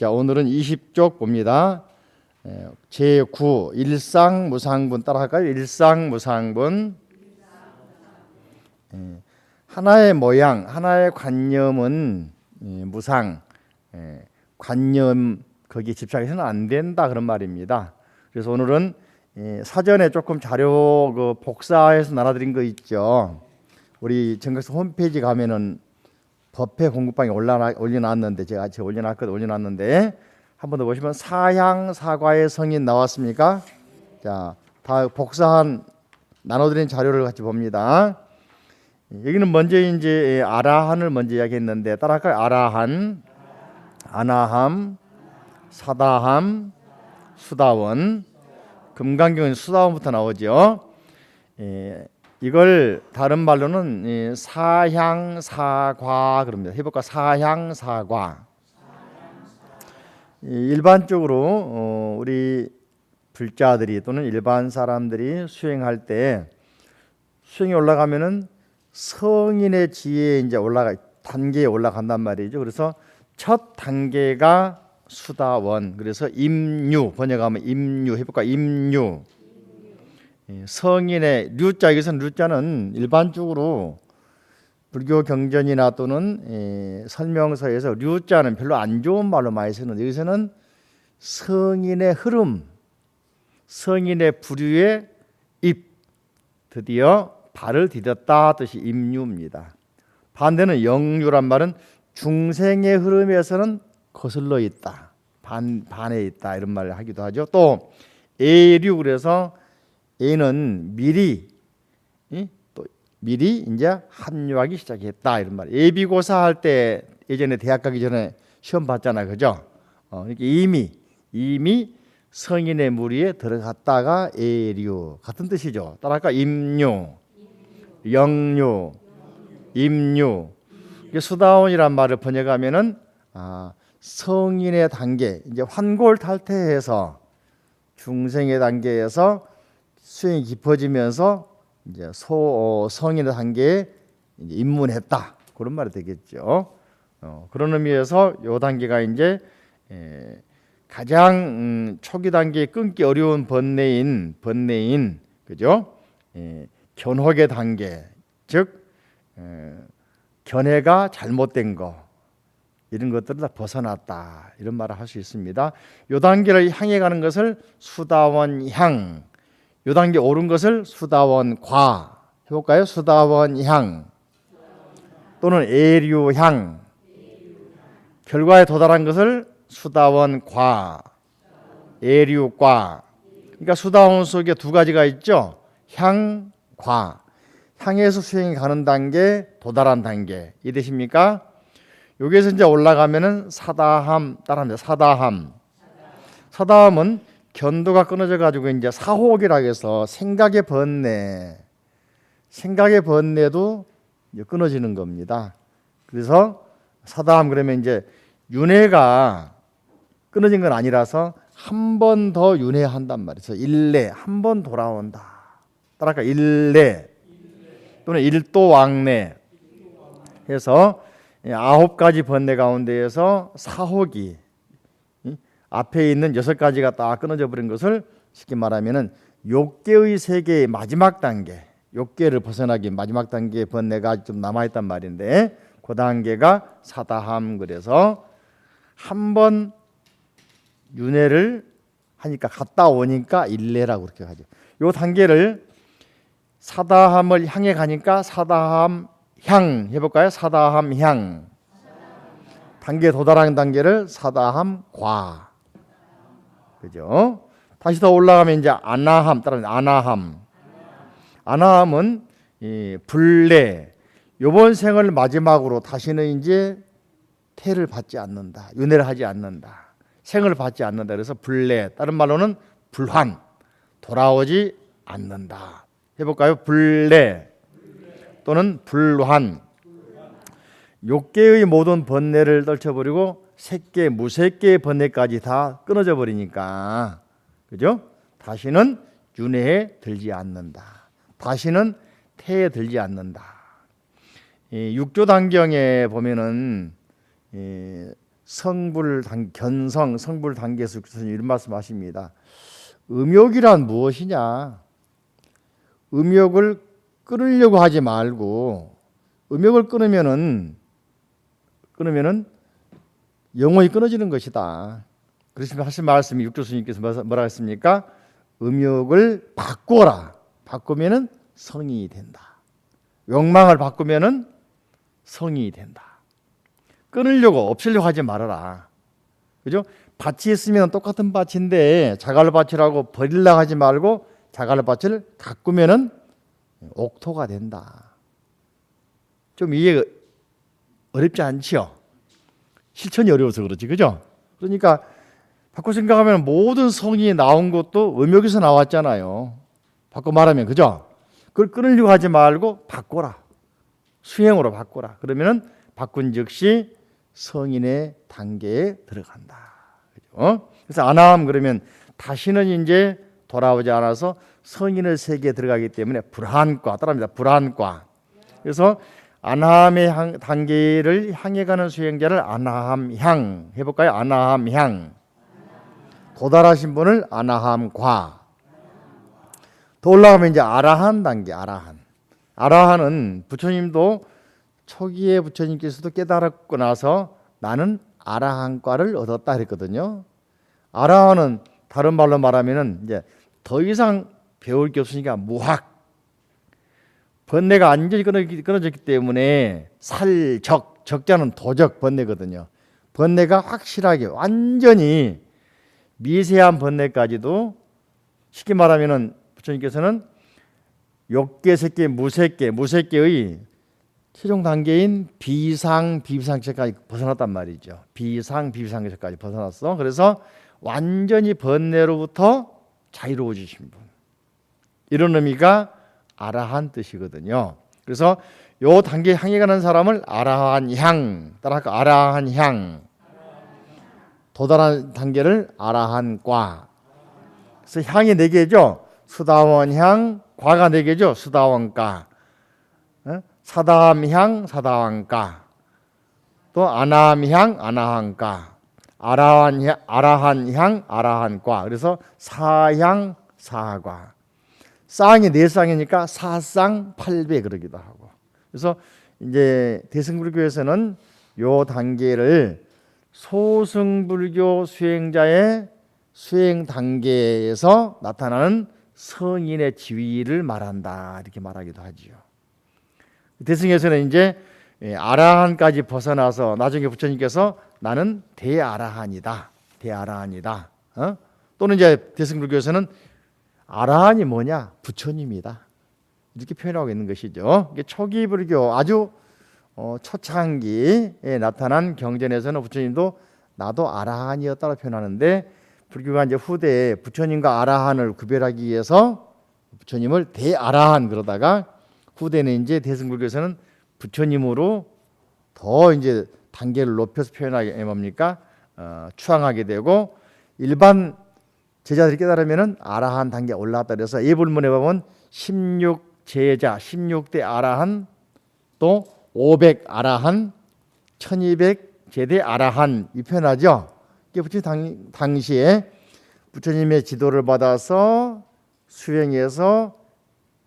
자, 오늘은 20쪽 봅니다. 제9 일상무상분 따라할까요? 일상무상분. 하나의 모양, 하나의 관념은 무상, 관념 거기에 집착해서는 안 된다 그런 말입니다. 그래서 오늘은 사전에 조금 자료 복사해서 나눠드린 거 있죠. 우리 정각서 홈페이지 가면은 법회 공부방에 올려놨는데 제가 올려놨는데 한 번 더 보시면 사향사과의 성인 나왔습니까? 자, 다 복사한 나눠드린 자료를 같이 봅니다. 여기는 먼저 이제 아라한을 먼저 이야기했는데 따라할까요? 아라한, 아나함, 사다함, 수다원. 금강경은 수다원부터 나오죠. 이걸 다른 말로는 사향사과 그럽니다. 해볼까? 사향사과. 일반적으로 우리 불자들이 또는 일반 사람들이 수행할 때 수행이 올라가면은 성인의 지혜에 이제 단계에 올라간단 말이죠. 그래서 첫 단계가 수다원. 그래서 임류, 번역하면 임류 해볼까? 임류. 성인의 류자, 여기서는 류자는 일반적으로 불교 경전이나 또는 설명서에서 류자는 별로 안 좋은 말로 많이 쓰는데 여기서는 성인의 흐름, 성인의 부류의 입, 드디어 발을 디뎠다 뜻이 임류입니다. 반대는 영류란 말은 중생의 흐름에서는 거슬러 있다, 반에 있다 이런 말을 하기도 하죠. 또 애류, 그래서 애는 미리 이제 합류하기 시작했다 이런 말. 예비고사 할 때 예전에 대학 가기 전에 시험 봤잖아요, 그죠? 그러니까 이미 성인의 무리에 들어갔다가 애류 같은 뜻이죠. 따라할까? 임류, 영류, 임류. 수다원이란 말을 번역하면은 성인의 단계, 이제 환골탈태해서 중생의 단계에서 수행이 깊어지면서 이제 성인의 단계에 이제 입문했다 그런 말이 되겠죠. 그런 의미에서 이 단계가 이제 가장 초기 단계에 끊기 어려운 번뇌인 그죠? 견혹의 단계, 즉 견해가 잘못된 거 이런 것들을 다 벗어났다 이런 말을 할 수 있습니다. 이 단계를 향해 가는 것을 수다원향, 이 단계 오른 것을 수다원과 해볼까요? 수다원향 또는 애류향, 결과에 도달한 것을 수다원과, 애류과. 그러니까 수다원 속에 두 가지가 있죠. 향, 과. 향에서 수행이 가는 단계, 도달한 단계 이해되십니까? 여기에서 이제 올라가면은 사다함 따라합니다. 사다함은 견도가 끊어져 가지고 이제 사혹이라고 해서 생각의 번뇌도 이제 끊어지는 겁니다. 그래서 사다함 그러면 이제 윤회가 끊어진 건 아니라서 한 번 더 윤회한단 말이죠. 일례, 한 번 돌아온다. 따라할까? 일례 또는 일도왕례 해서 9가지 번뇌 가운데에서 사혹이 앞에 있는 6가지가 딱 끊어져 버린 것을 쉽게 말하면은 욕계의 세계의 마지막 단계, 욕계를 벗어나기 마지막 단계의 번뇌가 좀 남아있단 말인데 그 단계가 사다함. 그래서 한 번 윤회를 하니까 갔다 오니까 일례라고 그렇게 하죠. 이 단계를 사다함을 향해 가니까 사다함 향 해볼까요? 사다함 향. 단계에 도달하는 단계를 사다함 과. 그죠? 다시 더 올라가면 이제 아나함 따라합니다. 아나함은 불례. 이번 생을 마지막으로 다시는 이제 태를 받지 않는다. 윤회를 하지 않는다. 생을 받지 않는다. 그래서 불례. 다른 말로는 불환. 돌아오지 않는다. 해볼까요? 불례 또는 불환. 욕계의 모든 번뇌를 떨쳐버리고 색계, 무색계의 번뇌까지 다 끊어져 버리니까, 그죠? 다시는 윤회에 들지 않는다. 다시는 태에 들지 않는다. 육조단경에 보면은 견성, 성불 단계에서 이런 말씀하십니다. 음욕이란 무엇이냐? 음욕을 끊으려고 하지 말고 음욕을 끊으면은 영혼이 끊어지는 것이다. 그러시면 하신 말씀이 육조 스님께서 뭐라 했습니까? 음욕을 바꾸어라. 바꾸면은 성이 된다. 욕망을 바꾸면은 성이 된다. 끊으려고 없애려고 하지 말아라. 그죠? 밭이 있으면 똑같은 밭인데 자갈밭이라고 버리려고 하지 말고 자갈밭을 가꾸면은 옥토가 된다. 좀 이해 어렵지 않지요? 실천이 어려워서 그렇지, 그죠? 그러니까 바꿔 생각하면 모든 성이 나온 것도 음욕에서 나왔잖아요. 바꿔 말하면, 그죠? 그걸 끊으려고 하지 말고 바꿔라. 수행으로 바꿔라. 그러면은 바꾼 즉시 성인의 단계에 들어간다. 그죠? 그래서 아나함 그러면 다시는 이제 돌아오지 않아서 성인의 세계에 들어가기 때문에 불한과 따라합니다. 불한과. 그래서 아나함의 단계를 향해 가는 수행자를 아나함향 해볼까요? 아나함향. 도달하신 분을 아나함과. 더 올라가면 이제 아라한 단계. 아라한은 부처님도 초기에 부처님께서도 깨달았고 나서 나는 아라한과를 얻었다 그랬거든요. 아라한은 다른 말로 말하면은 이제 더 이상 배울 게 없으니까 무학. 번뇌가 완전히 끊어졌기 때문에 적자는 도적 번뇌거든요. 번뇌가 확실하게 완전히 미세한 번뇌까지도 쉽게 말하면은 부처님께서는 욕계, 색계, 무색계의 최종 단계인 비상체까지 벗어났단 말이죠. 비상체까지 벗어났어. 그래서 완전히 번뇌로부터 자유로워지신 분. 이런 의미가 아라한 뜻이거든요. 그래서 요 단계 향해 가는 사람을 아라한향, 따라할까? 아라한향. 도달한 단계를 아라한과. 그래서 향이 4개죠. 수다원향, 과가 4개죠. 수다원과. 사다함향, 사다원과. 또 아나함향, 아나함과. 아라한향, 아라한과. 그래서 사향, 사과. 쌍이 4쌍이니까 사쌍 8배 그러기도 하고. 그래서 이제 대승불교에서는 요 단계를 소승불교 수행자의 수행 단계에서 나타나는 성인의 지위를 말한다 이렇게 말하기도 하지요. 대승에서는 이제 아라한까지 벗어나서 나중에 부처님께서 나는 대아라한이다. 또는 이제 대승불교에서는 아라한이 뭐냐? 부처님이다. 이렇게 표현하고 있는 것이죠. 이게 초기 불교 아주 초창기에 나타난 경전에서는 부처님도 나도 아라한이었다고 표현하는데 불교가 이제 후대에 부처님과 아라한을 구별하기 위해서 부처님을 대아라한 그러다가 후대는 이제 대승불교에서는 부처님으로 더 이제 단계를 높여서 표현하게 뭡니까? 추앙하게 되고 일반 제자들이 깨달으면은 아라한 단계에 올라갔다 그래서 예불문에 보면 16제자, 16대 아라한, 또 500 아라한, 1200 제대 아라한 이 표현하죠. 이게 부처님 당시에 부처님의 지도를 받아서 수행해서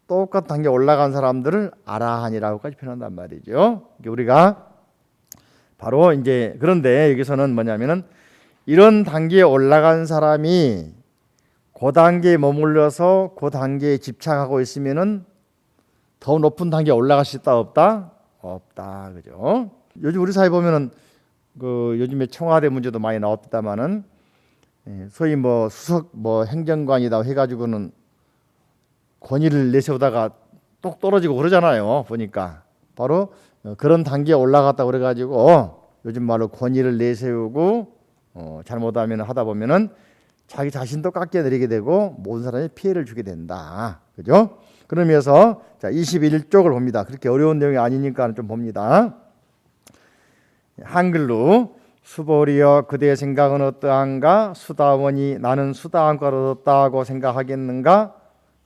똑같은 단계에 올라간 사람들을 아라한이라고까지 표현한단 말이죠. 우리가 바로 이제 그런데 여기서는 뭐냐면은 이런 단계에 올라간 사람이 그 단계에 머물러서 그 단계에 집착하고 있으면은 더 높은 단계에 올라갈 수 있다 없다? 없다. 그죠? 요즘 우리 사회 보면은 그 요즘에 청와대 문제도 많이 나왔다마는 소위 뭐 수석 뭐 행정관이다 해가지고는 권위를 내세우다가 똑 떨어지고 그러잖아요. 보니까 바로 그런 단계에 올라갔다 그래가지고 요즘 말로 권위를 내세우고 잘못하면 하다 보면은 자기 자신도 깎여내리게 되고 모든 사람이 피해를 주게 된다. 그죠? 그러면서 자 21쪽을 봅니다. 그렇게 어려운 내용이 아니니까 좀 봅니다. 한글로 수보리여 그대의 생각은 어떠한가? 수다원이 나는 수다원과를 얻었다고 생각하겠는가?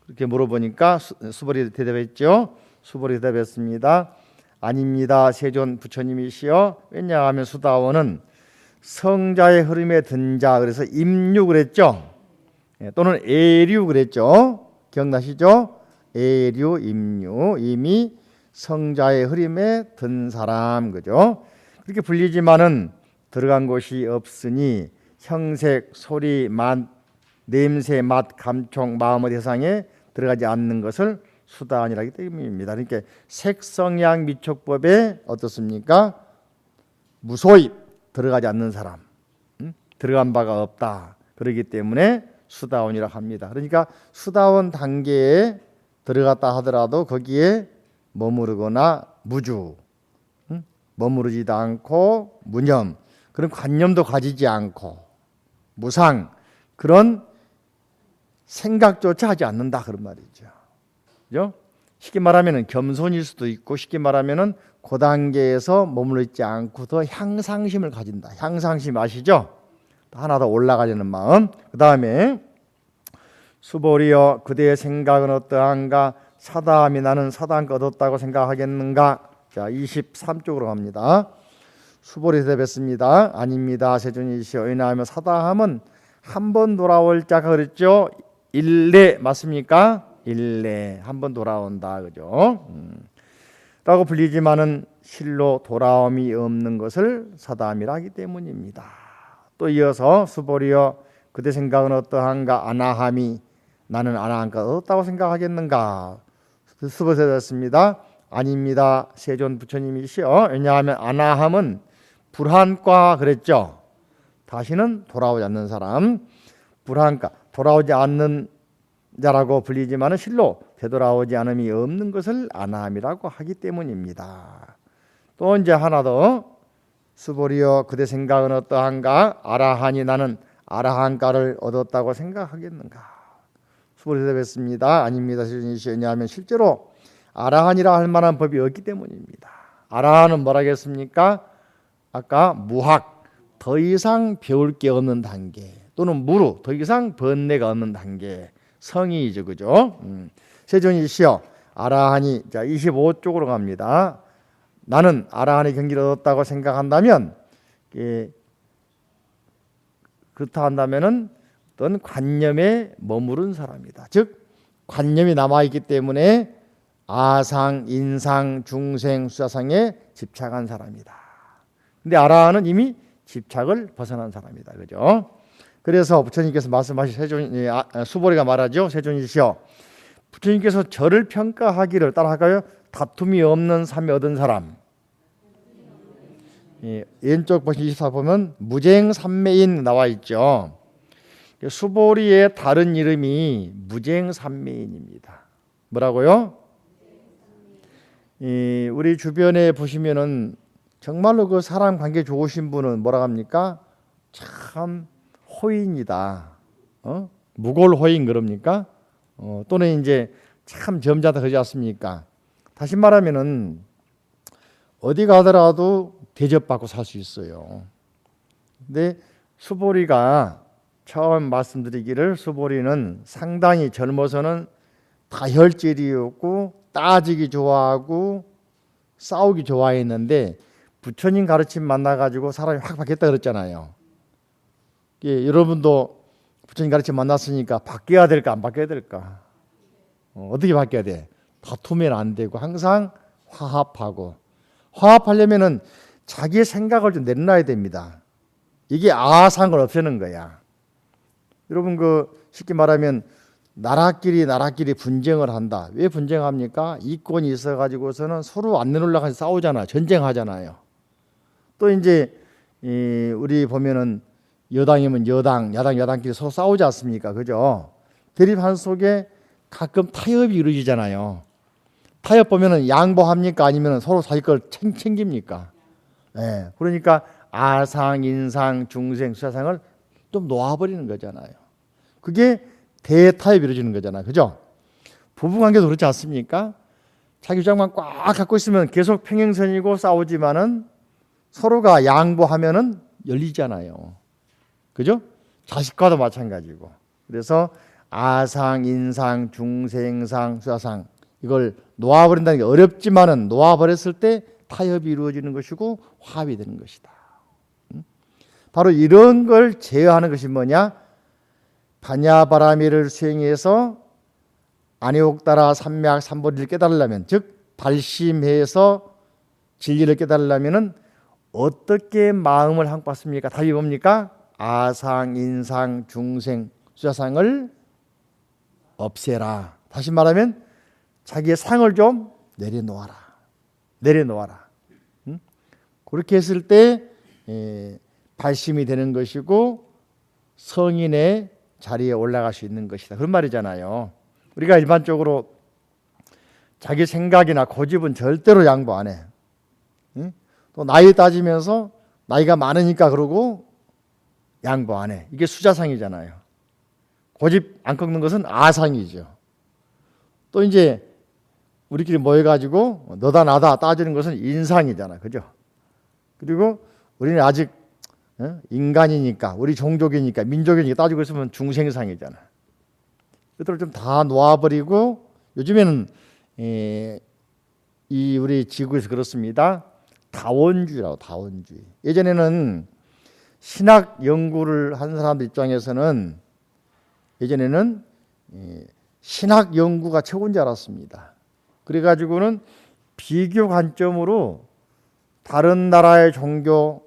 그렇게 물어보니까 수보리 대답했죠. 수보리 대답했습니다. 아닙니다. 세존 부처님이시여. 왜냐하면 수다원은 성자의 흐름에 든 자, 그래서 임류 그랬죠. 또는 애류 그랬죠. 기억나시죠? 애류, 임류, 이미 성자의 흐름에 든 사람, 그죠? 그렇게 불리지만은 들어간 곳이 없으니 형색, 소리, 맛, 냄새, 맛, 감촉, 마음의 대상에 들어가지 않는 것을 수다원이라기 때문입니다. 그러니까 색성향 미촉법에 어떻습니까? 무소입, 들어가지 않는 사람, 들어간 바가 없다. 그렇기 때문에 수다원이라고 합니다. 그러니까 수다원 단계에 들어갔다 하더라도 거기에 머무르거나 무주, 머무르지도 않고 무념, 그런 관념도 가지지 않고 무상, 그런 생각조차 하지 않는다, 그런 말이죠. 그죠? 쉽게 말하면 겸손일 수도 있고, 쉽게 말하면 그 단계에서 머물러 있지 않고 더 향상심을 가진다. 향상심 아시죠? 하나 더 올라가려는 마음. 그 다음에 수보리여 그대의 생각은 어떠한가? 사다함이 나는 사다함과 얻었다고 생각하겠는가? 자, 23쪽으로 갑니다. 수보리 대답했습니다. 아닙니다, 세존이시여. 왜냐하면 사다함은 한 번 돌아올 자가 그랬죠. 일례 맞습니까? 일례, 한 번 돌아온다, 그죠? 라고 불리지만은 실로 돌아옴이 없는 것을 사다함이라 하기 때문입니다. 또 이어서 수보리여 그대 생각은 어떠한가? 아나함이 나는 아나함과 얻었다고 생각하겠는가? 수보리 대답했습니다. 아닙니다, 세존 부처님이시여. 왜냐하면 아나함은 불한과 그랬죠. 다시는 돌아오지 않는 사람, 불한과 돌아오지 않는 자라고 불리지만은 실로 되돌아오지 않음이 없는 것을 아나함이라고 하기 때문입니다. 또 이제 하나 더 수보리여 그대 생각은 어떠한가? 아라하니 나는 아라한가를 얻었다고 생각하겠는가? 수보리 대답했습니다. 아닙니다, 세존이시여. 왜냐하면 실제로 아라한이라 할 만한 법이 없기 때문입니다. 아라한은 뭐라겠습니까? 아까 무학, 더 이상 배울 게 없는 단계, 또는 무루, 더 이상 번뇌가 없는 단계, 성의이죠, 그죠? 세존이시여, 아라한이, 자 25쪽으로 갑니다. 나는 아라한의 경지를 얻었다고 생각한다면, 그렇다 한다면은 어떤 관념에 머무른 사람이다. 즉 관념이 남아 있기 때문에 아상, 인상, 중생, 수사상에 집착한 사람이다. 근데 아라한은 이미 집착을 벗어난 사람이다, 그죠? 그래서 부처님께서 말씀하신 수보리가 말하죠. 세존이시여, 부처님께서 저를 평가하기를 따라할까요? 다툼이 없는 삶에 얻은 사람. 왼쪽 보시 24 보면 무쟁삼매인 나와 있죠. 수보리의 다른 이름이 무쟁삼매인입니다. 뭐라고요? 우리 주변에 보시면은 정말로 그 사람 관계 좋으신 분은 뭐라 합니까? 참 호인이다. 무골호인 그럽니까? 또는 이제 참 점잖다 그러지 않습니까? 다시 말하면은 어디 가더라도 대접받고 살 수 있어요. 근데 수보리가 처음 말씀드리기를, 수보리는 상당히 젊어서는 다혈질이었고 따지기 좋아하고 싸우기 좋아했는데 부처님 가르침 만나가지고 사람이 확 바뀌었다 그랬잖아요. 여러분도 부처님 가르침 만났으니까 바뀌어야 될까 안 바뀌어야 될까? 어떻게 바뀌어야 돼? 다투면 안 되고 항상 화합하고, 화합하려면은 자기의 생각을 좀 내려놔야 됩니다. 이게 아상을 없애는 거야. 여러분 쉽게 말하면 나라끼리 분쟁을 한다. 왜 분쟁합니까? 이권이 있어가지고서는 서로 안 내놓으려고 해서 싸우잖아요. 전쟁하잖아요. 또 이제 우리 보면은 여당이면 여당, 야당끼리 서로 싸우지 않습니까? 그죠? 대립한 속에 가끔 타협이 이루어지잖아요. 타협 보면은 양보합니까? 아니면 서로 자기 걸 챙깁니까? 네. 그러니까 아상, 인상, 중생, 수사상을 좀 놓아버리는 거잖아요. 그게 대타협이 이루어지는 거잖아요. 그죠? 부부관계도 그렇지 않습니까? 자기 주장만 꽉 갖고 있으면 계속 평행선이고 싸우지만은 서로가 양보하면은 열리잖아요. 그죠? 자식과도 마찬가지고. 그래서 아상, 인상, 중생상, 수사상 이걸 놓아버린다는 게 어렵지만은 놓아버렸을 때 타협이 이루어지는 것이고 화합이 되는 것이다. 바로 이런 걸 제어하는 것이 뭐냐? 반야바라미를 수행해서 아니옥따라 삼맥 삼보리를 깨달으려면, 즉 발심해서 진리를 깨달으려면은 어떻게 마음을 한고 받습니까? 답이 뭡니까? 아상, 인상, 중생, 수자상을 없애라. 다시 말하면 자기의 상을 좀 내려놓아라. 내려놓아라. 그렇게 했을 때 발심이 되는 것이고 성인의 자리에 올라갈 수 있는 것이다. 그런 말이잖아요. 우리가 일반적으로 자기 생각이나 고집은 절대로 양보 안 해. 또 나이 따지면서 나이가 많으니까 그러고 양보 안 해. 이게 수자상이잖아요. 고집 안 꺾는 것은 아상이죠. 또 이제 우리끼리 모여가지고 너다 나다 따지는 것은 인상이잖아. 그죠? 그리고 우리는 아직 인간이니까, 우리 종족이니까, 민족이니까 따지고 있으면 중생상이잖아. 그것들을 좀 다 놓아버리고, 요즘에는 이 우리 지구에서 그렇습니다. 다원주의라고, 다원주의. 예전에는 신학 연구를 한 사람들 입장에서는 예전에는 신학 연구가 최고인 줄 알았습니다. 그래가지고는 비교 관점으로 다른 나라의 종교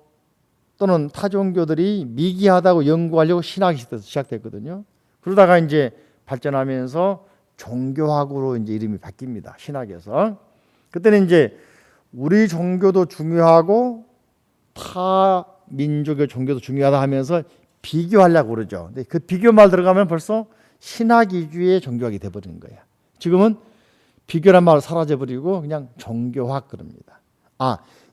또는 타 종교들이 미개하다고 연구하려고 신학이 시작됐거든요. 그러다가 이제 발전하면서 종교학으로 이제 이름이 바뀝니다. 신학에서. 그때는 이제 우리 종교도 중요하고 타 민족의 종교도 중요하다 하면서 비교하려고 그러죠. 근데 그 비교 말 들어가면 벌써 신학 위주의 종교학이 돼버리는 거야. 지금은 비교란 말 사라져버리고 그냥 종교학 그럽니다.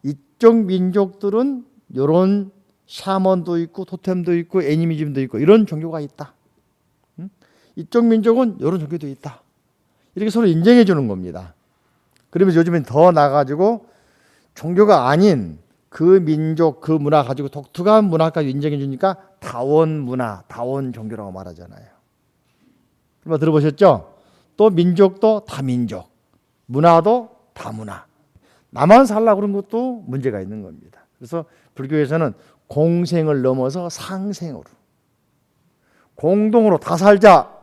이쪽 민족들은 이런 샤먼도 있고 토템도 있고 애니미즘도 있고 이런 종교가 있다. 이쪽 민족은 이런 종교도 있다. 이렇게 서로 인정해 주는 겁니다. 그러면서 요즘엔 더 나가지고 종교가 아닌 그 민족, 그 문화 가지고 독특한 문화까지 인정해 주니까 다원 문화, 다원 종교라고 말하잖아요. 한번 들어보셨죠? 또 민족도 다민족, 문화도 다문화. 나만 살라고 그런 것도 문제가 있는 겁니다. 그래서 불교에서는 공생을 넘어서 상생으로, 공동으로 다 살자.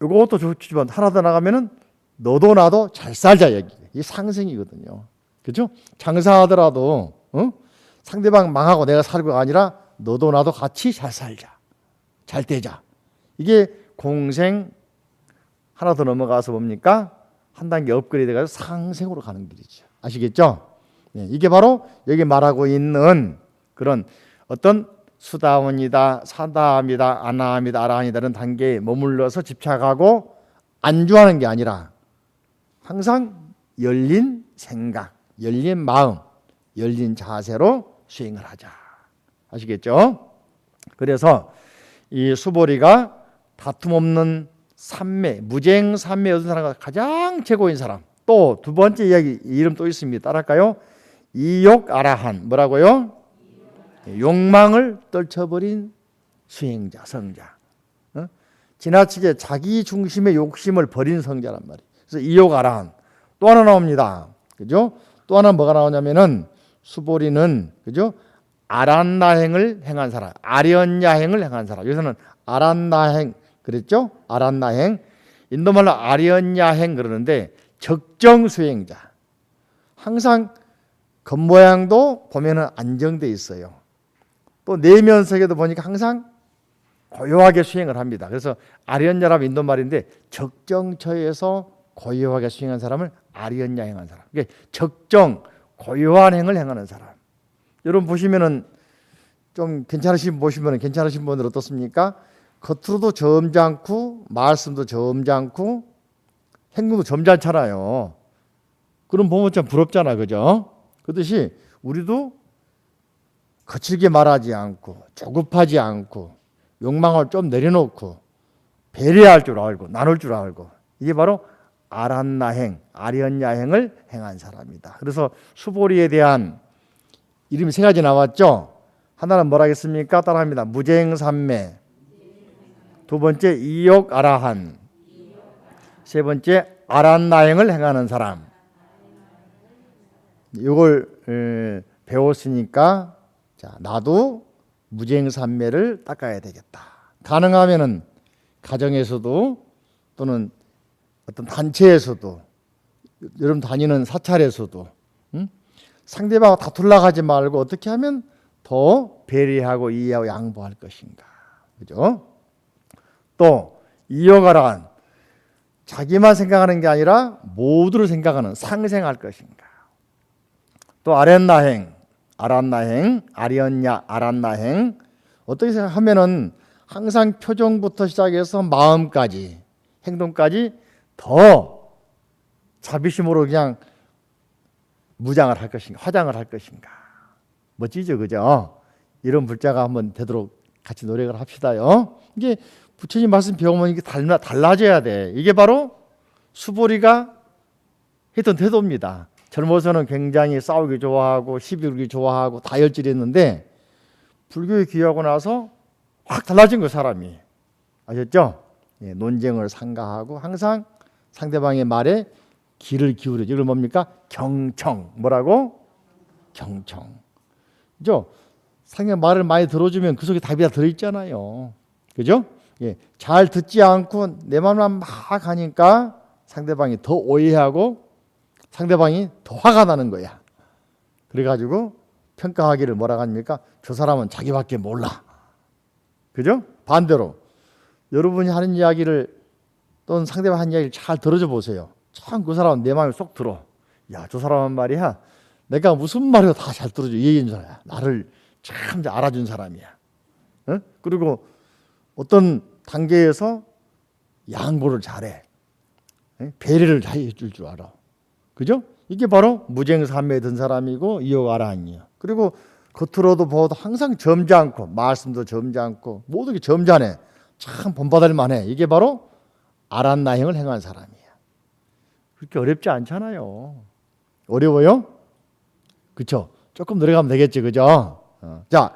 이것도 좋지만 하나 더 나가면은 너도 나도 잘 살자 얘기. 이게 상생이거든요. 그렇죠? 장사하더라도 상대방 망하고 내가 살고가 아니라 너도 나도 같이 잘 살자, 잘 되자. 이게 공생. 하나 더 넘어가서 뭡니까? 한 단계 업그레이드 해서 상생으로 가는 길이죠. 아시겠죠? 이게 바로 여기 말하고 있는 그런 어떤 수다원이다, 사다함이다, 아나함이다, 아라한이다 이런 단계에 머물러서 집착하고 안주하는 게 아니라 항상 열린 생각, 열린 마음, 열린 자세로 수행을 하자. 아시겠죠? 그래서 이 수보리가 다툼 없는 삼매, 무쟁 삼매 얻은 사람과 가장 최고인 사람. 또 두 번째 이야기 이름 또 있습니다. 따라할까요? 이욕 아라한. 뭐라고요? 욕망을 떨쳐버린 수행자, 성자. 지나치게 자기 중심의 욕심을 버린 성자란 말이에요. 그래서 이욕 아라한. 또 하나 나옵니다. 그죠? 또 하나 뭐가 나오냐면은 수보리는 그죠? 아란나행을 행한 사람, 아련야행을 행한 사람. 여기서는 아란나행 그랬죠? 아란나행. 인도말로 아련야행 그러는데 적정 수행자. 항상 겉모양도 보면은 안정돼 있어요. 또 내면 세계도 보니까 항상 고요하게 수행을 합니다. 그래서 아련야라면 인도말인데 적정처에서 고요하게 수행한 사람을 아련야 행한 사람. 그러니까 적정 고요한 행을 행하는 사람. 여러분 보시면은 좀 괜찮으신 분 보시면은 괜찮으신 분들 어떻습니까? 겉으로도 점잖고 말씀도 점잖고 행동도 점잖잖아요. 그럼 보면 참 부럽잖아, 그죠? 그렇듯이 우리도 거칠게 말하지 않고 조급하지 않고 욕망을 좀 내려놓고 배려할 줄 알고 나눌 줄 알고 이게 바로 아란나행, 아련야행을 행한 사람이다. 그래서 수보리에 대한 이름이 세 가지 나왔죠. 하나는 뭐라 하겠습니까? 따라합니다. 무쟁삼매. 두 번째 이욕 아라한. 세 번째 아란나행을 행하는 사람. 이걸 배웠으니까 자, 나도 무쟁삼매를 닦아야 되겠다. 가능하면은 가정에서도 또는 어떤 단체에서도 여러분 다니는 사찰에서도 상대방하고 다툴라 하지 말고 어떻게 하면 더 배려하고 이해하고 양보할 것인가. 그죠? 또 이어가라. 자기만 생각하는 게 아니라 모두를 생각하는 상생할 것인가. 또 아랫나행, 아랫나행, 아리언냐, 아랫나행. 어떻게 생각하면은 항상 표정부터 시작해서 마음까지, 행동까지 더 자비심으로 그냥 무장을 할 것인가, 화장을 할 것인가. 멋지죠, 그죠? 이런 불자가 한번 되도록 같이 노력을 합시다요. 이게 부처님 말씀 배우면 이게 달라져야 돼. 이게 바로 수보리가 했던 태도입니다. 젊어서는 굉장히 싸우기 좋아하고 시비 걸기 좋아하고 다혈질했는데 불교에 귀하고 나서 확 달라진 거예요, 사람이. 아셨죠? 예, 논쟁을 상가하고 항상 상대방의 말에 귀를 기울여. 이걸 뭡니까? 경청. 뭐라고? 경청. 그죠? 상대 말을 많이 들어주면 그 속에 답이 다 들어있잖아요. 그죠? 예, 잘 듣지 않고 내 말만 막 하니까 상대방이 더 오해하고 상대방이 더 화가 나는 거야. 그래가지고 평가하기를 뭐라고 합니까? 저 사람은 자기밖에 몰라. 그죠? 반대로 여러분이 하는 이야기를 또는 상대방 하는 이야기를 잘 들어줘 보세요. 참 그 사람은 내 마음에 쏙 들어. 야, 저 사람은 말이야, 내가 무슨 말이고 다 잘 들어줘. 이 얘기인 줄 알아. 나를 참 알아준 사람이야. 어? 그리고 어떤 단계에서 양보를 잘해. 배려를 다 해줄 줄 알아. 그죠? 이게 바로 무쟁삼매에 든 사람이고 이어가라니요. 그리고 겉으로도 보아도 항상 점잖고 말씀도 점잖고 모든 게 점잖해. 참 본받을 만해. 이게 바로 아란나행을 행한 사람이야. 그렇게 어렵지 않잖아요. 어려워요? 그렇죠? 조금 노력하면 되겠지, 그죠? 자,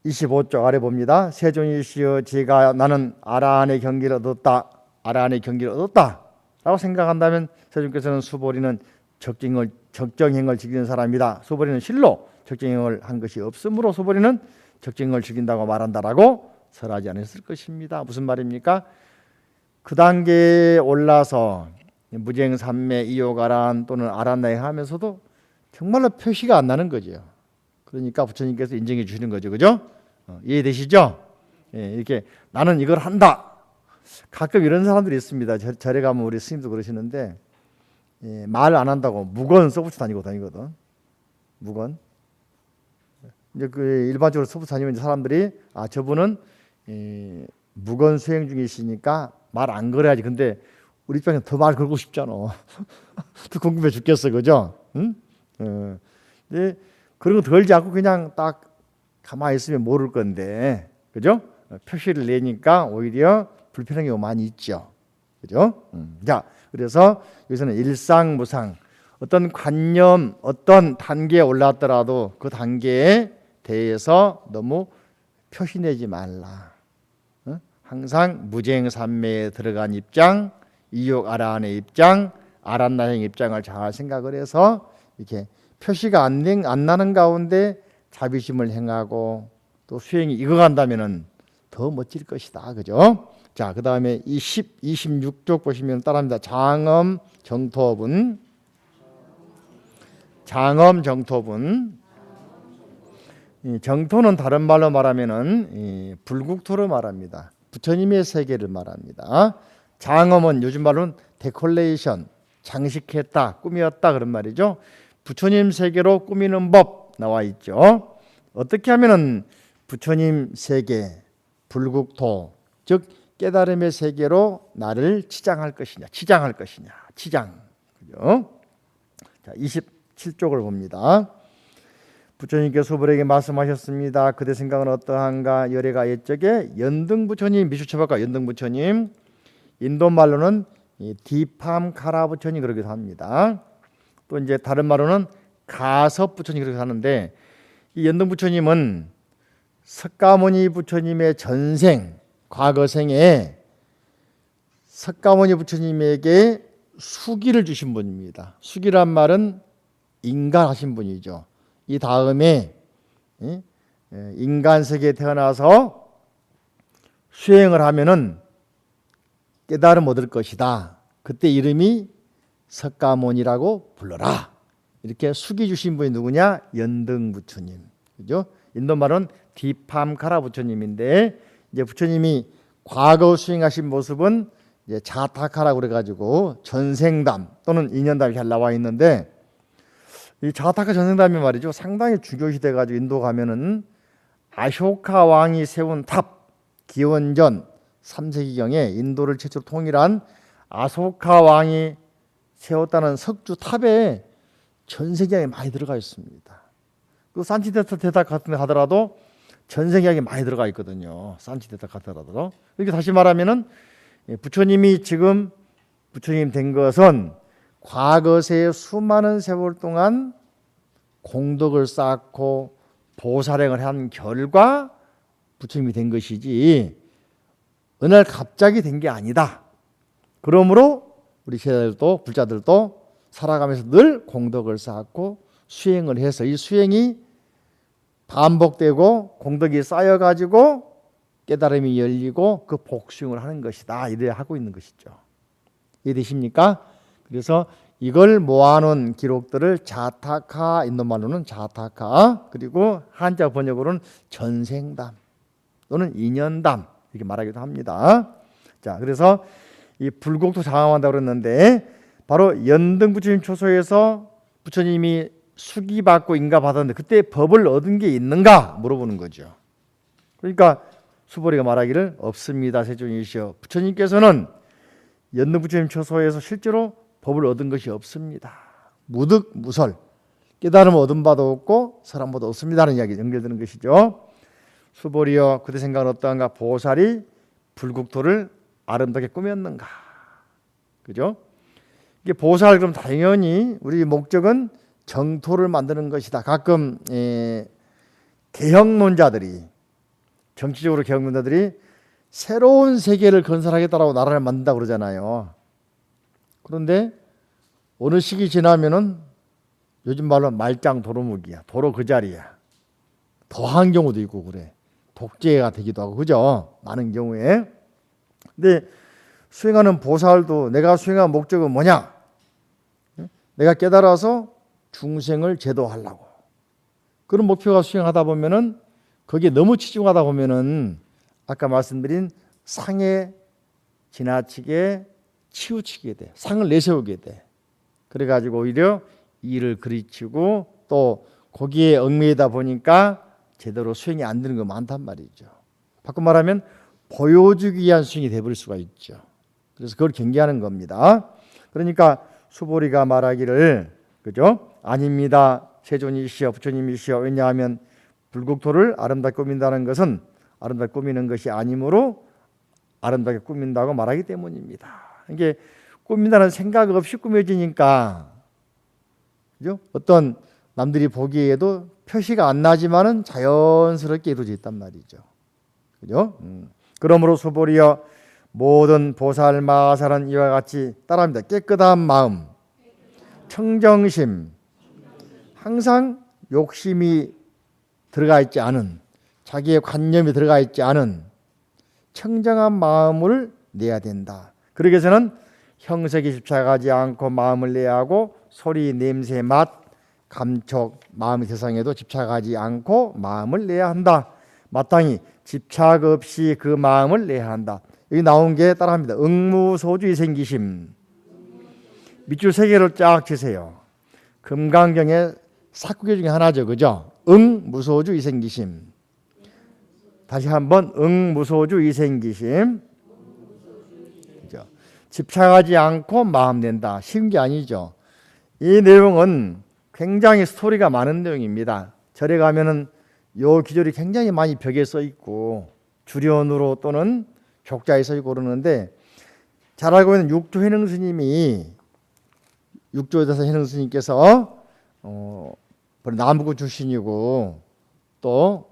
25쪽 아래 봅니다. 세존이시여, 제가 나는 아라한의 경기를 얻었다. 아라한의 경기를 얻었다 라고 생각한다면 세존께서는 수보리는 적정행을 지키는 사람이다. 수보리는 실로 적정행을 한 것이 없으므로 수보리는 적정행을 지킨다고 말한다라고 설하지 않았을 것입니다. 무슨 말입니까? 그 단계에 올라서 무쟁삼매, 이요가란 또는 아란나행 하면서도 정말로 표시가 안 나는 거죠. 그러니까 부처님께서 인정해 주시는 거죠. 그죠? 이해되시죠? 예, 이렇게 나는 이걸 한다. 가끔 이런 사람들이 있습니다. 절에 가면 우리 스님도 그러시는데 예, 말 안 한다고 무건 써붙여 다니거든. 무건. 이제 그 일반적으로 써붙여 다니면 사람들이 아, 저분은 무건 수행 중이시니까 말 안 걸어야지. 근데 우리 입장에서 더 말 걸고 싶잖아. 더 궁금해 죽겠어, 그죠? 응? 근데 그런 거 걸지 않고 그냥 딱 가만히 있으면 모를 건데, 그죠? 표시를 내니까 오히려 불편한 경우가 많이 있죠, 그죠? 자, 그래서 여기서는 일상무상, 어떤 관념, 어떤 단계에 올랐더라도 그 단계에 대해서 너무 표시내지 말라. 항상 무쟁삼매에 들어간 입장, 이욕아라한의 입장, 아란나행 입장을 잘 생각을 해서 이렇게 표시가 안 나는 가운데 자비심을 행하고 또 수행이 익어간다면은 더 멋질 것이다, 그죠? 자, 그 다음에 26쪽 보시면 따라합니다. 장엄 정토분, 장엄 정토분. 이 정토는 다른 말로 말하면은 불국토로 말합니다. 부처님의 세계를 말합니다. 장엄은 요즘 말로는 데콜레이션, 장식했다, 꾸몄다 그런 말이죠. 부처님 세계로 꾸미는 법 나와 있죠. 어떻게 하면은 부처님 세계, 불국토, 즉 깨달음의 세계로 나를 치장할 것이냐, 치장. 그죠? 자, 27쪽을 봅니다. 부처님께서 수보리에게 말씀하셨습니다. 그대 생각은 어떠한가? 열애가 옛적에 연등부처님, 미수처박과 연등부처님, 인도말로는 디팜카라 부처님 그러기도 합니다. 또 이제 다른 말로는 가섭 부처님 그렇게 하는데, 이 연등부처님은 석가모니 부처님의 전생, 과거생에 석가모니 부처님에게 수기를 주신 분입니다. 수기란 말은 인가하신 분이죠. 이 다음에 인간 세계에 태어나서 수행을 하면은 깨달음 얻을 것이다. 그때 이름이 석가모니라고 불러라. 이렇게 숙이 주신 분이 누구냐? 연등 부처님. 그죠? 인도 말은 디팜카라 부처님인데 이제 부처님이 과거 수행하신 모습은 이제 자타카라고 그래가지고 전생담 또는 인연담이 잘 나와 있는데 이 자타카 전생담이 말이죠. 상당히 중요시 돼가지고 인도 가면은 아쇼카 왕이 세운 탑 기원전 3세기경에 인도를 최초로 통일한 아소카 왕이 세웠다는 석주 탑에 전세기약이 많이 들어가 있습니다. 그 산치데타 대탑 같은 데 가더라도 전세기약이 많이 들어가 있거든요. 산치데타 가더라도. 이렇게 다시 말하면은 부처님이 지금 부처님 된 것은 과거세의 수많은 세월 동안 공덕을 쌓고 보살행을 한 결과 부처님이 된 것이지 어느 날 갑자기 된 게 아니다. 그러므로 우리 제자들도 불자들도 살아가면서 늘 공덕을 쌓고 수행을 해서 이 수행이 반복되고 공덕이 쌓여가지고 깨달음이 열리고 그 복수행을 하는 것이다. 이래 하고 있는 것이죠. 이해되십니까? 그래서 이걸 모아놓은 기록들을 자타카, 인도말로는 자타카, 그리고 한자 번역으로는 전생담 또는 인연담 이렇게 말하기도 합니다. 자, 그래서 이 불국토 장엄한다고 그랬는데 바로 연등 부처님 초소에서 부처님이 수기받고 인가받았는데 그때 법을 얻은 게 있는가 물어보는 거죠. 그러니까 수보리가 말하기를 없습니다. 세존이시여. 부처님께서는 연등 부처님 초소에서 실제로 법을 얻은 것이 없습니다. 무득무설 깨달음을 얻은 바도 없고 사람 바도 없습니다는 이야기 연결되는 것이죠. 수보리여 그대 생각은 어떠한가? 보살이 불국토를 아름답게 꾸몄는가? 그죠? 이게 보살 그럼 당연히 우리 목적은 정토를 만드는 것이다. 가끔 개혁론자들이 정치적으로 개혁론자들이 새로운 세계를 건설하겠다라고 나라를 만든다고 그러잖아요. 그런데 어느 시기 지나면은 요즘 말로 말짱 도루묵이야. 도로 그 자리야. 더한 경우도 있고 그래. 독재가 되기도 하고 그죠? 많은 경우에. 근데 수행하는 보살도 내가 수행한 목적은 뭐냐? 내가 깨달아서 중생을 제도하려고. 그런 목표가 수행하다 보면은 거기에 너무 치중하다 보면은 아까 말씀드린 상에 지나치게 치우치게 돼. 상을 내세우게 돼. 그래가지고 오히려 일을 그르치고 또 거기에 얽매이다 보니까 제대로 수행이 안 되는 거 많단 말이죠. 바꿔 말하면 보여주기 위한 수행이 돼버릴 수가 있죠. 그래서 그걸 경계하는 겁니다. 그러니까 수보리가 말하기를 그죠? 아닙니다. 세존이시여 부처님이시여. 왜냐하면 불국토를 아름답게 꾸민다는 것은 아름답게 꾸미는 것이 아니므로 아름답게 꾸민다고 말하기 때문입니다. 이게 꾸민다는 생각 없이 꾸며지니까 그죠? 어떤 남들이 보기에도 표시가 안 나지만은 자연스럽게 이루어져 있단 말이죠. 그죠? 그러므로 수보리여 모든 보살 마살은 이와 같이 따라합니다. 깨끗한 마음, 청정심, 항상 욕심이 들어가 있지 않은 자기의 관념이 들어가 있지 않은 청정한 마음을 내야 된다. 그러기 위해서는 형색에 집착하지 않고 마음을 내야 하고 소리, 냄새, 맛, 감촉, 마음의 세상에도 집착하지 않고 마음을 내야 한다. 마땅히 집착 없이 그 마음을 내야 한다. 여기 나온 게 따라합니다. 응무소주 이생기심. 밑줄 세 개를 쫙 치세요. 금강경의 사구계 중에 하나죠. 그죠? 응무소주 이생기심. 다시 한번 응무소주 이생기심. 그죠? 집착하지 않고 마음 낸다. 쉬운 게 아니죠. 이 내용은 굉장히 스토리가 많은 내용입니다. 절에 가면은 요 기절이 굉장히 많이 벽에 써 있고 주련으로 또는 족자에 써 있고 그러는데 잘 알고 있는 육조 해능 스님이 육조에서 해능 스님께서 남부 출신이고 또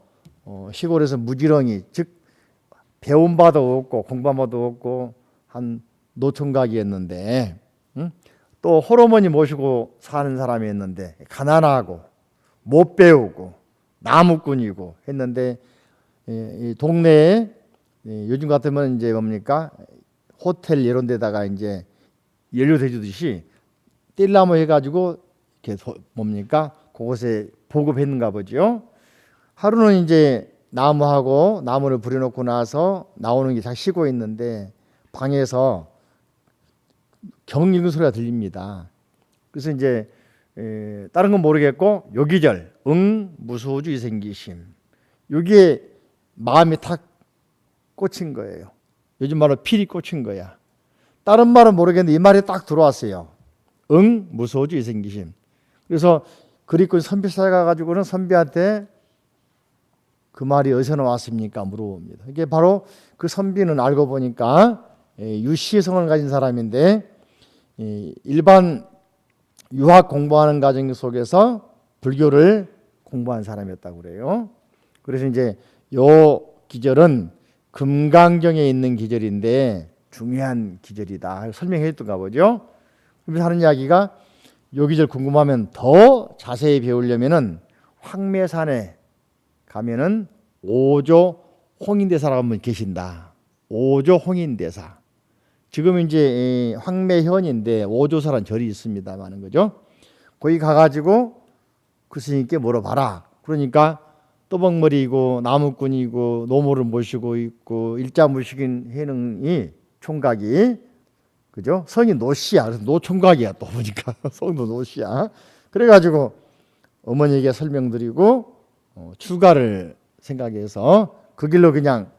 시골에서 무지렁이 즉 배운 바도 없고 공부한 바도 없고 한 노총각이었는데 또 홀어머니 모시고 사는 사람이었는데 가난하고 못 배우고 나무꾼이고 했는데 이 동네에 요즘 같으면 이제 뭡니까 호텔 이런 데다가 이제 연료대 주듯이 띨나무 해가지고 이렇게 뭡니까 그곳에 보급했는가 보죠. 하루는 이제 나무를 부려놓고 나서 나오는 게 잘 쉬고 있는데 방에서 경 읽는 소리가 들립니다. 그래서 이제 다른 건 모르겠고 요기절 무소주 이생기심 여기에 마음이 탁 꽂힌 거예요. 요즘 말로 필이 꽂힌 거야. 다른 말은 모르겠는데 이 말이 딱 들어왔어요. 무소주 이생기심. 그래서 그리고 선비 찾아가가지고는 선비한테 그 말이 어디서 나왔습니까? 물어봅니다. 이게 바로 그 선비는 알고 보니까 유시의 성을 가진 사람인데 일반 유학 공부하는 과정 속에서 불교를 공부한 사람이었다고 그래요. 그래서 이제 요 기절은 금강경에 있는 기절인데 중요한 기절이다. 설명해 줬던가 보죠. 그래서 하는 이야기가 요 기절 궁금하면 더 자세히 배우려면은 황매산에 가면은 오조 홍인대사라고 한 분 계신다. 오조 홍인대사. 지금 이제 황매현인데 오조사라는 절이 있습니다라는 거죠. 거기 가가지고 그 스님께 물어봐라. 그러니까 또벅머리이고 나무꾼이고 노모를 모시고 있고 일자무식인 해능이 총각이 그죠? 성이 노씨야. 그래서 노총각이야. 또 보니까 성도 노씨야. 그래가지고 어머니에게 설명드리고 출가를 생각해서 그 길로 그냥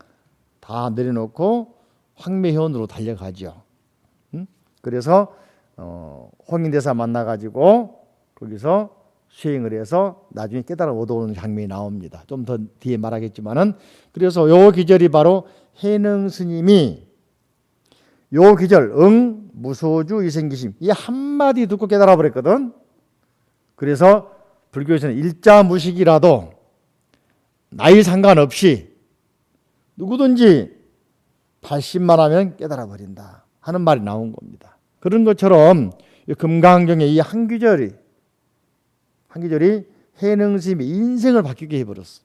다 내려놓고 황매현으로 달려가죠. 그래서 홍인대사 만나가지고 거기서 수행을 해서 나중에 깨달아 얻어오는 장면이 나옵니다. 좀 더 뒤에 말하겠지만은 그래서 요 기절이 바로 해능 스님이 요 기절 무소주 이생기심 이 한마디 듣고 깨달아 버렸거든. 그래서 불교에서는 일자무식이라도 나이 상관없이 누구든지 80만 하면 깨달아 버린다 하는 말이 나온 겁니다. 그런 것처럼 금강경의 이 한 기절이 해능 스님의 인생을 바뀌게 해버렸어.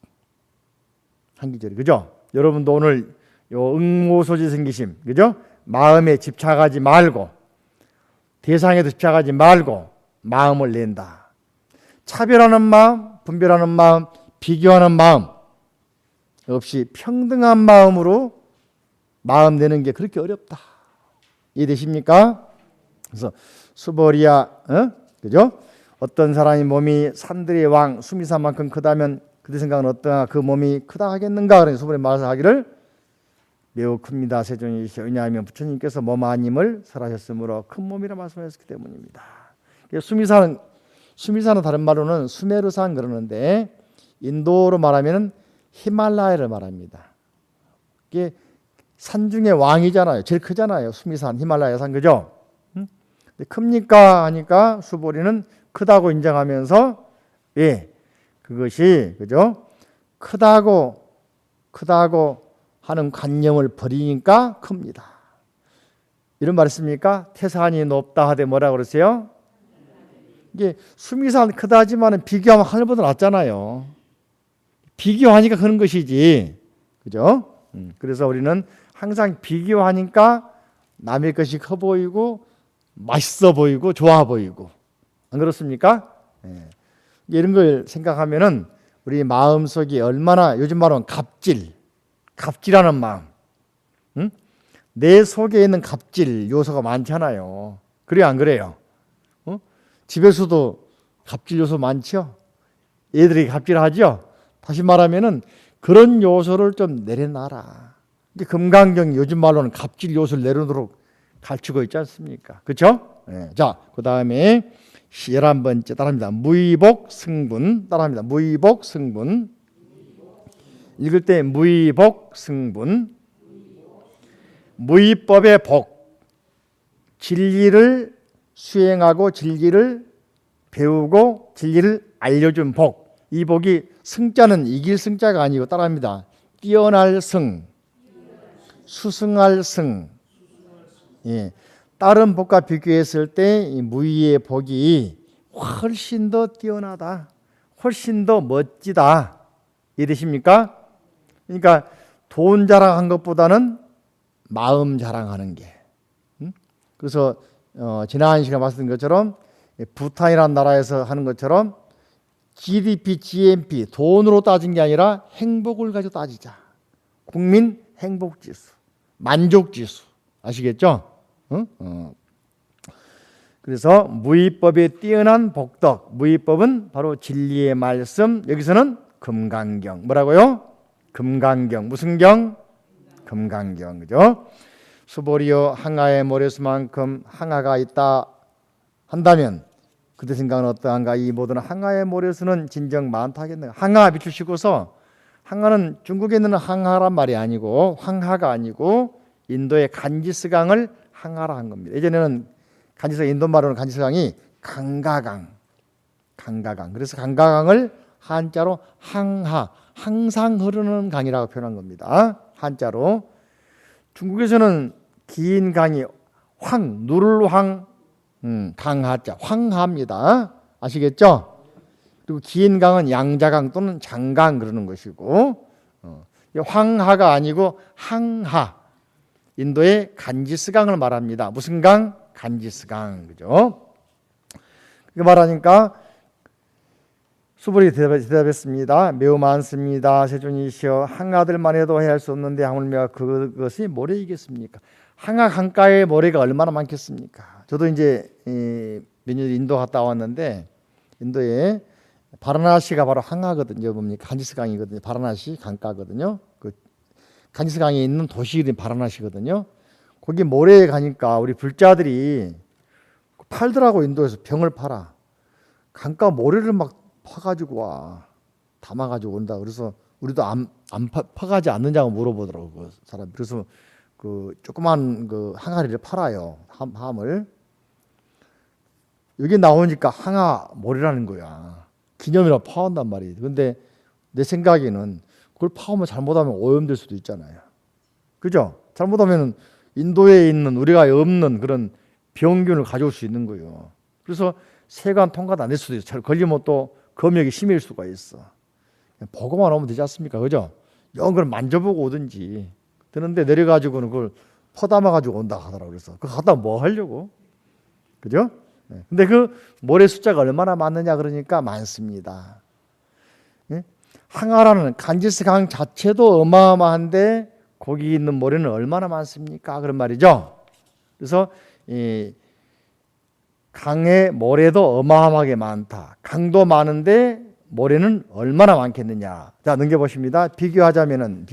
한 기절이 그죠? 여러분도 오늘 요 무소주 생기심 그죠? 마음에 집착하지 말고 대상에도 집착하지 말고 마음을 낸다. 차별하는 마음, 분별하는 마음, 비교하는 마음 없이 평등한 마음으로 마음 내는 게 그렇게 어렵다. 이해되십니까? 그래서 수보리야, 그죠? 어떤 사람이 몸이 산들의 왕 수미산만큼 크다면 그들 생각은 어떠나 그 몸이 크다 하겠는가? 그래서 수보리 말해서 하기를 매우 큽니다. 세존이시여. 왜냐하면 부처님께서 몸 아님을 설하셨으므로 큰 몸이라 말씀하셨기 때문입니다. 수미산은 다른 말로는 수메르산 그러는데 인도로 말하면 히말라야를 말합니다. 이게 산 중에 왕이잖아요. 제일 크잖아요. 수미산, 히말라야 산 그죠? 큽니까? 하니까 수보리는 크다고 인정하면서 그것이 그죠? 크다고 하는 관념을 버리니까 큽니다. 이런 말 있습니까? 태산이 높다 하되 뭐라 그러세요? 이게 수미산 크다 하지만 비교하면 하늘보다 낫잖아요. 비교하니까 그런 것이지. 그죠? 그래서 우리는 항상 비교하니까 남의 것이 커 보이고 맛있어 보이고 좋아 보이고 안 그렇습니까? 이런 걸 생각하면은 우리 마음속이 얼마나 요즘 말하면 갑질하는 마음. 내 속에 있는 갑질 요소가 많잖아요. 그래요, 안 그래요? 집에서도 갑질 요소 많죠? 애들이 갑질하죠? 다시 말하면은 그런 요소를 좀 내려놔라. 금강경이 요즘 말로는 갑질 요소를 내려놓도록 가르치고 있지 않습니까? 그렇죠? 자, 그 다음에 11번째 따라합니다. 무의복 승분 따라합니다. 무의복 승분 읽을 때 무의복 승분 무의법의 복 진리를 수행하고 진리를 배우고 진리를 알려준 복 이 복이 승자는 이길 승자가 아니고 따라합니다. 뛰어날 승 수승할 승 다른 복과 비교했을 때 이 무의의 복이 훨씬 더 뛰어나다 훨씬 더 멋지다 이해되십니까? 그러니까 돈 자랑한 것보다는 마음 자랑하는 게. 그래서 지난 시간에 말씀드린 것처럼 부탄이라는 나라에서 하는 것처럼 GDP, GNP 돈으로 따진 게 아니라 행복을 가지고 따지자. 국민 행복지수, 만족지수 아시겠죠? 그래서 무위법에 뛰어난 복덕. 무위법은 바로 진리의 말씀. 여기서는 금강경. 뭐라고요? 금강경. 무슨 경? 금강경. 그죠? 수보리여 항아의 모래수만큼 항아가 있다 한다면 그때 생각은 어떠한가? 이 모든 항아의 모래수는 진정 많다 하겠네요. 항아 비추시고서 항아는 중국에 있는 항아란 말이 아니고 황하가 아니고 인도의 간지스강을 항아라 한 겁니다. 예전에는 간지스강, 인도 말로는 간지스강이 강가강. 그래서 강가강을 한자로 항하, 항상 흐르는 강이라고 표현한 겁니다. 한자로. 중국에서는 긴 강이 누를황, 강하자, 황하입니다. 아시겠죠? 그리고 긴 강은 양자강 또는 장강 그러는 것이고, 황하가 아니고 항하. 인도의 간지스강을 말합니다. 무슨 강? 간지스강. 그죠? 그렇게 말하니까 수불이 대답했습니다. 매우 많습니다. 세존이시여 항아들만 해도 해할 수 없는데 하물며 그것이 모래이겠습니까? 항아 강가에 모래가 얼마나 많겠습니까? 저도 이제 몇 년 인도 갔다 왔는데 인도에 바라나시가 바로 항아거든요. 뭡니까? 간지스강이거든요. 바라나시 강가거든요. 그 간지스강에 있는 도시 이름이 바라나시거든요. 거기 모래에 가니까 우리 불자들이 팔더라고. 인도에서 병을 팔아. 강가 모래를 막 파가지고 와. 담아가지고 온다. 그래서 우리도 안 파가지 않느냐고 물어보더라고. 그 사람. 그래서 그 조그만 그 항아리를 팔아요. 함을. 여기 나오니까 항아 모래라는 거야. 기념이라고 파온단 말이에요. 근데 내 생각에는 그걸 파오면 잘못하면 오염될 수도 있잖아요. 그죠? 잘못하면 인도에 있는 우리가 없는 그런 병균을 가져올 수 있는 거예요. 그래서 세관 통과도 안 될 수도 있어요. 걸리면 또 검역이 심해질 수가 있어. 보고만 오면 되지 않습니까? 그죠? 영걸 만져보고 오든지. 되는데 내려가지고는 그걸 퍼담아가지고 온다 하더라고요. 그래서 그거 갖다 뭐 하려고? 그죠? 근데 그 모래 숫자가 얼마나 많느냐 그러니까 많습니다. 항아라는 간지스강 자체도 어마어마한데 거기 있는 모래는 얼마나 많습니까? 그런 말이죠. 그래서 이 강의 모래도 어마어마하게 많다. 강도 많은데 모래는 얼마나 많겠느냐. 자, 넘겨보십니다. 비교하자면은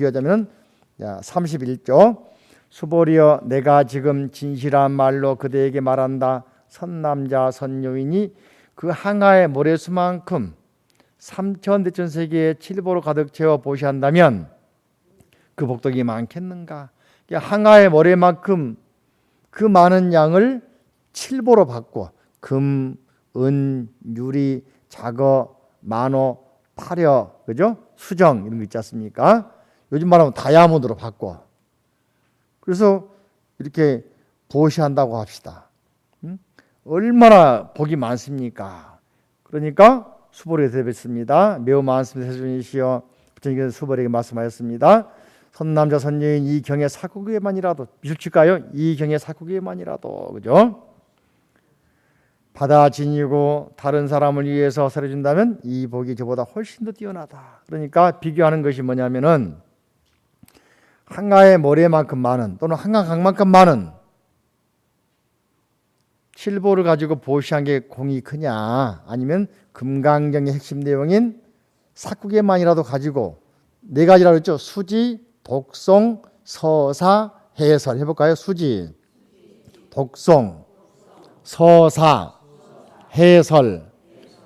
자, 31조. 수보리여 내가 지금 진실한 말로 그대에게 말한다. 선남자 선여인이 그 항아의 모래수만큼 3천 대천세계에 칠보로 가득 채워 보시한다면 그 복덕이 많겠는가? 항아의 모래만큼 그 많은 양을 칠보로 받고 금, 은, 유리, 자거, 만호, 파려, 그죠? 수정 이런 거 있지 않습니까? 요즘 말하면 다이아몬드로 바꿔. 그래서 이렇게 보시한다고 합시다. 얼마나 복이 많습니까? 그러니까 수보리에 대답했습니다. 매우 많습니다. 세존이시여 부처님께서 수보리에게 말씀하였습니다. 선남자 선여인 이 경의 사구기에만이라도 미술칠까요? 이 경의 사구기에만이라도 그죠? 받아지니고 다른 사람을 위해서 살해준다면 이 복이 저보다 훨씬 더 뛰어나다. 그러니까 비교하는 것이 뭐냐면은 항아의 모래만큼 많은 또는 항아강만큼 많은 칠보를 가지고 보시한 게 공이 크냐 아니면 금강경의 핵심 내용인 사구계만이라도 가지고 네 가지라고 했죠. 수지, 독송, 서사, 해설 해볼까요? 수지, 독송, 서사, 해설.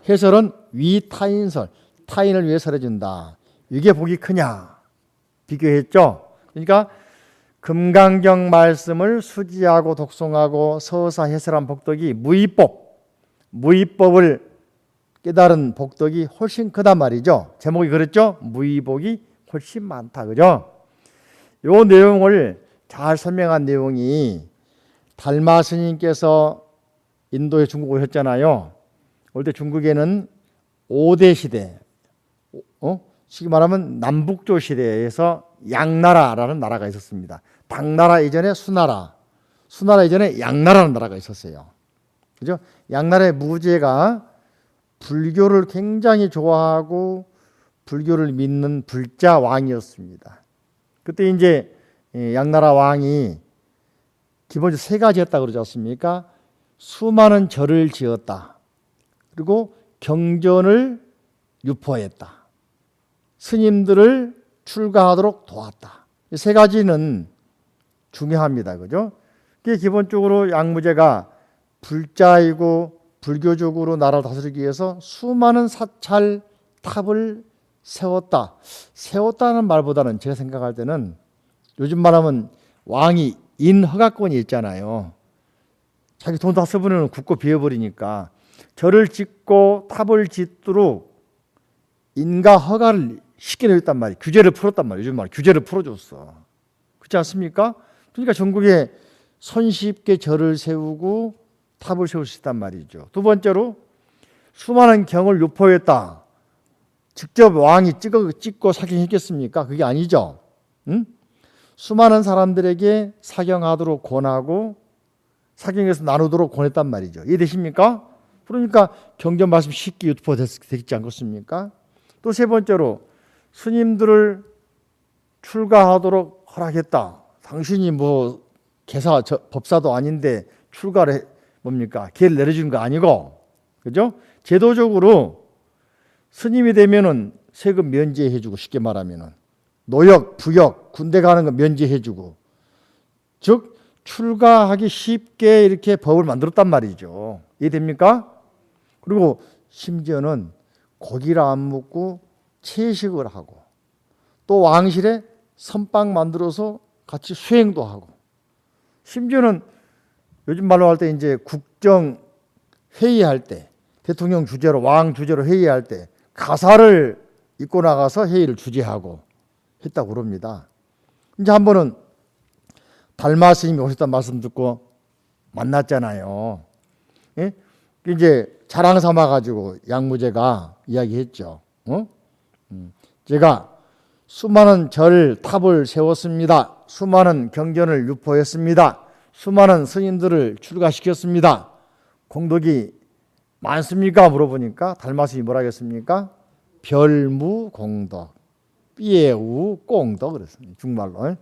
해설은 위타인설, 타인을 위해 설해준다. 이게 복이 크냐 비교했죠. 그러니까 금강경 말씀을 수지하고 독송하고 서사 해설한 복덕이 무위법을 깨달은 복덕이 훨씬 크단 말이죠. 제목이 그랬죠. 무위복이 훨씬 많다. 그죠? 요 내용을 잘 설명한 내용이 달마 스님께서 인도에 중국 오셨잖아요. 올 때 중국에는 5대 시대 쉽게 말하면 남북조 시대에서 양나라라는 나라가 있었습니다. 당나라 이전에 수나라, 수나라 이전에 양나라는 나라가 있었어요. 그죠? 양나라의 무제가 불교를 굉장히 좋아하고 불교를 믿는 불자 왕이었습니다. 그때 이제 양나라 왕이 기본적으로 세 가지였다고 그러지 않습니까? 수많은 절을 지었다. 그리고 경전을 유포했다. 스님들을 출가하도록 도왔다. 이 세 가지는 중요합니다. 그죠? 그게 기본적으로 양무제가 불자이고 불교적으로 나라를 다스리기 위해서 수많은 사찰 탑을 세웠다. 세웠다는 말보다는 제가 생각할 때는 요즘 말하면 왕이 인허가권이 있잖아요. 자기 돈 다 써버리면 굳고 비어버리니까 절을 짓고 탑을 짓도록 인가 허가를 시켜냈단 말이에요. 규제를 풀었단 말이에요. 요즘 말 규제를 풀어줬어. 그렇지 않습니까? 그러니까 전국에 손쉽게 절을 세우고 탑을 세울 수 있단 말이죠. 두 번째로 수많은 경을 유포했다. 직접 왕이 찍고 사경했겠습니까? 그게 아니죠. 응? 수많은 사람들에게 사경하도록 권하고 사경에서 나누도록 권했단 말이죠. 이해되십니까? 그러니까 경전 말씀 쉽게 유포되지 않겠습니까? 또 세 번째로 스님들을 출가하도록 허락했다. 당신이 뭐 법사도 아닌데 출가를 뭡니까? 기회를 내려준 거 아니고, 그죠? 제도적으로 스님이 되면은 세금 면제해주고, 쉽게 말하면은 노역, 부역, 군대 가는 거 면제해주고, 즉 출가하기 쉽게 이렇게 법을 만들었단 말이죠. 이해됩니까? 그리고 심지어는 고기를 안 먹고 채식을 하고, 또 왕실에 선빵 만들어서 같이 수행도 하고, 심지어는 요즘 말로 할 때 이제 국정 회의할 때 대통령 주재로 왕 주재로 회의할 때 가사를 입고 나가서 회의를 주재하고 했다고 그럽니다. 이제 한 번은 달마 스님이 오셨다는 말씀 듣고 만났잖아요. 예? 이제 자랑 삼아 가지고 양무제가 이야기했죠. 제가 수많은 절 탑을 세웠습니다. 수많은 경전을 유포했습니다. 수많은 스님들을 출가시켰습니다. 공덕이 많습니까? 물어보니까 달마스님이 뭐라 하겠습니까? 별무공덕, 삐에우공덕 그랬어요. 중말로.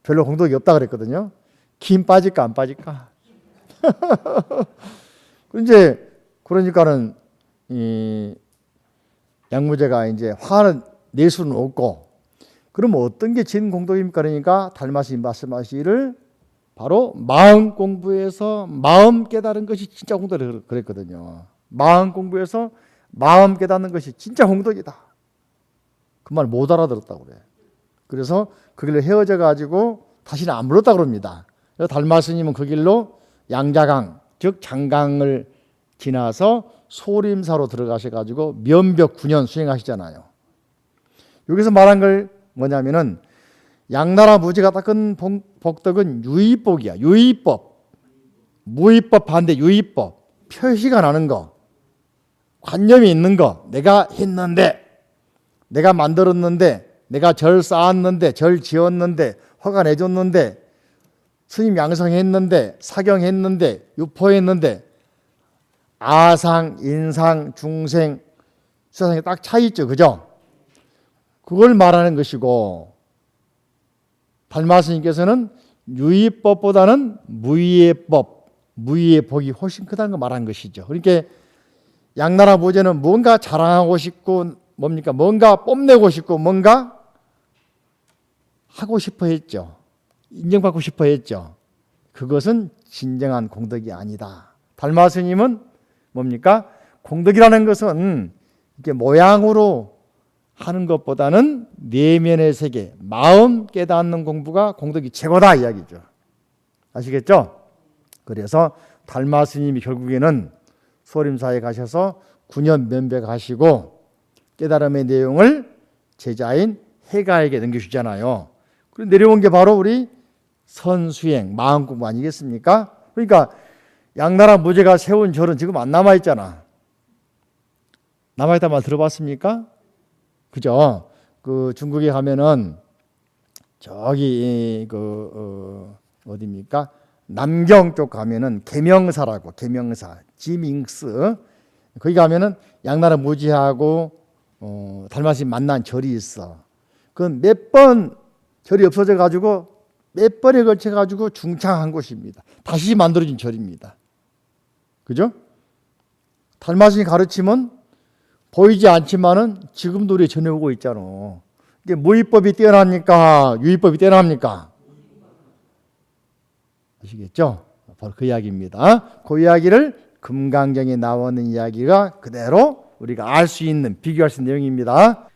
별로 공덕이 없다 그랬거든요. 김 빠질까 안 빠질까? 이제 그러니까는 이 양무제가 이제 화는 낼 수는 없고, 그럼 어떤 게 진공덕입니까? 그러니까 달마스님 말씀하시기를 바로 마음 공부에서 마음 깨달은 것이 진짜 공덕이라 그랬거든요. 마음 공부에서 마음 깨닫는 것이 진짜 공덕이다. 그 말 못 알아들었다고 그래. 그래서 그 길로 헤어져 가지고 다시는 안 불렀다고 그럽니다. 달마 스님은 그 길로 양자강, 즉 장강을 지나서 소림사로 들어가셔 가지고 면벽 9년 수행하시잖아요. 여기서 말한 걸 뭐냐면은 양나라 무지가 닦은 복덕은 유의법이야. 유의법. 무의법 반대 유의법. 표시가 나는 거. 관념이 있는 거. 내가 했는데, 내가 만들었는데, 내가 절 쌓았는데, 절 지었는데, 허가 내줬는데, 스님 양성했는데, 사경했는데, 유포했는데, 아상, 인상, 중생, 세상에 딱 차이 있죠. 그죠? 그걸 말하는 것이고, 달마 스님께서는 유의법보다는 무의의법, 무의의 복이 훨씬 크다는 거 말한 것이죠. 그러니까 양나라 무제는 뭔가 자랑하고 싶고 뭡니까? 뭔가 뽐내고 싶고 뭔가 하고 싶어 했죠. 인정받고 싶어 했죠. 그것은 진정한 공덕이 아니다. 달마 스님은 뭡니까? 공덕이라는 것은 이렇게 모양으로 하는 것보다는 내면의 세계, 마음 깨닫는 공부가 공덕이 최고다 이야기죠. 아시겠죠? 그래서 달마 스님이 결국에는 소림사에 가셔서 9년 면백하시고 깨달음의 내용을 제자인 해가에게 넘겨주잖아요. 그리고 내려온 게 바로 우리 선수행, 마음 공부 아니겠습니까? 그러니까 양나라 무제가 세운 절은 지금 안 남아있잖아. 남아있단 말 들어봤습니까? 그죠? 그 중국에 가면은 저기 어디입니까? 남경 쪽 가면은 계명사라고, 계명사 지밍스, 거기 가면은 양나라 무지하고 달마신 만난 절이 있어. 그 몇 번 절이 없어져 가지고 몇 번에 걸쳐 가지고 중창한 곳입니다. 다시 만들어진 절입니다. 그죠? 달마신이 가르치면 보이지 않지만은 지금도 우리 전해오고 있잖아. 이게 무위법이 뛰어납니까? 유위법이 뛰어납니까? 아시겠죠? 바로 그 이야기입니다. 그 이야기를 금강경에 나오는 이야기가 그대로 우리가 알 수 있는, 비교할 수 있는 내용입니다.